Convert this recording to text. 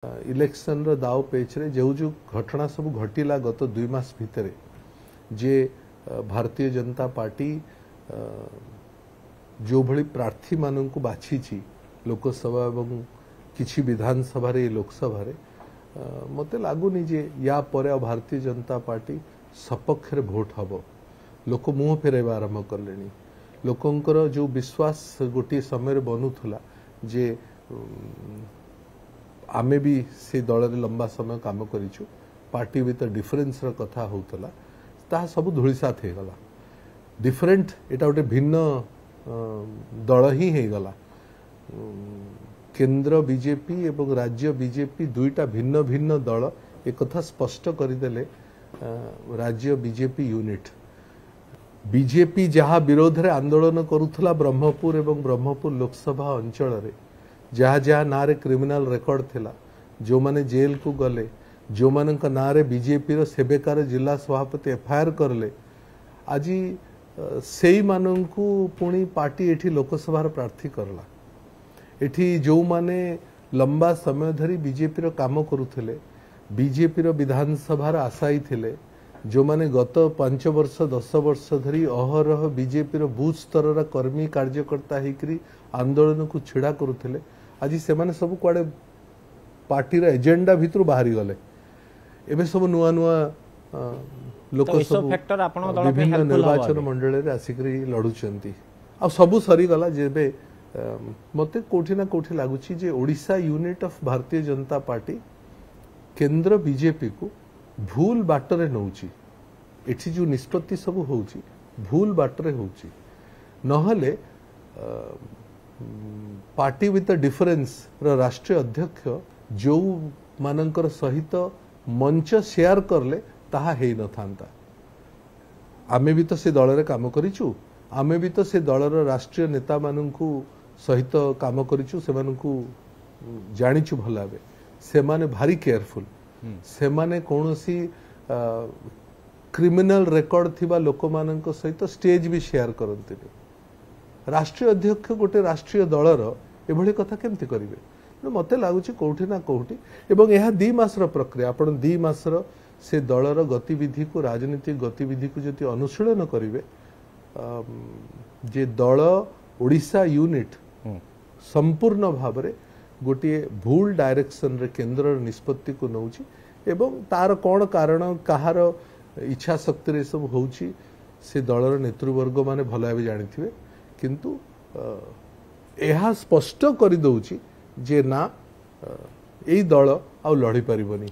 Election रो दाव पेच रे जो जो घटना सब घटिला गत 2 मास भितरे जे भारतीय जनता पार्टी जो भली प्रार्थी मानन को बाछी लोकसभा एवं किछि विधानसभा रे लोकसभा रे मते लागुनी जे या परे भारतीय जनता पार्टी सपक्ष रे भोट हबो लोक मुह फेरेबा आरंभ करलेनी लोकंकर जो विश्वास गोटे समय बनूला जे आमे भी से दल रे लंबा समय काम करिछु पार्टी विथ डिफरेंस रो कथा होतला ता सब धूलिसात हे गला डिफरेंट एटा गोटे भिन्न दल ही हे गला केंद्र बीजेपी एवं राज्य बीजेपी दुईटा भिन्न भिन्न दल एक कथा स्पष्ट करदेले राज्य बीजेपी यूनिट बीजेपी जहाँ विरोध रे आंदोलन करुथला ब्रह्मपुर एवं ब्रह्मपुर लोकसभा अंचल रे जहाँ जहाँ ना रे क्रिमिनल रेकर्ड थिला जो माने जेल को गले जो मान ना रे बीजेपी रो सेबेकार जिला सभापति एफआईआर करले आज से मानू पुणी पार्टी एठी लोकसभा प्रार्थी करला एठी जो माने लंबा समय धरी बीजेपी रो काम करुथिले बीजेपी रो विधानसभा आशायी थिले जो माने गत 5 वर्ष 10 वर्ष धरी अहरह बीजेपी रो बूथ स्तर कर्मी कार्यकर्ता होकर आंदोलन को छिड़ा करुथिले आज से माने सब कुआडे पार्टी रो एजेंडा भितर बाहरी गले एबे सब नुआ नुआ लोक सब विभिन्न निर्वाचन मंडल रे आसिकरी लड़ुचंती आ सब सरी गला जेबे मते कोठी ना कोठी लागुची जे Odisha unit of Bharatiya Janata party केंद्र बीजेपी को भूल बाटरे नौची एठी जो निष्पत्ति सब होउची भूल बाटरे होउची नहले पार्टी विथ डिफरेंस रो राष्ट्रीय अध्यक्ष जो मानकर सहित मंच शेयर करले ताहा हेई न थांता आमे भी तो से दल रे काम करिचु आमे भी तो से दलर राष्ट्रीय नेता माननकु सहित काम करिचु से माननकु जानिचु भलाबे से माने भारी केयरफुल से माने कोनोसी क्रिमिनल रेकॉर्ड थिबा लोक माननक सहित स्टेज भी शेयर करंती राष्ट्रीय अध्यक्ष गोटे राष्ट्रीय दलर एभली कथा केमती करिवे मते लागुची कोठी ना कोठी एवं यह 2 मासर प्रक्रिया आपण 2 मासर से दलर गतिविधि को राजनीतिक गतिविधि को जति अनुशीलन करिवे जे दल ओडिशा यूनिट संपूर्ण भाव रे गोटे भूल डायरेक्शन रे केंद्र निष्पत्ति को नौची एवं तार कौन कारण कहार इच्छा शक्ति रे सब होउची से दलर नेतृवर्ग माने भल भाबे जानिथिबे किंतु एहा स्पष्ट करि दउची जे ना एई दल आ लड़ी परिबनी।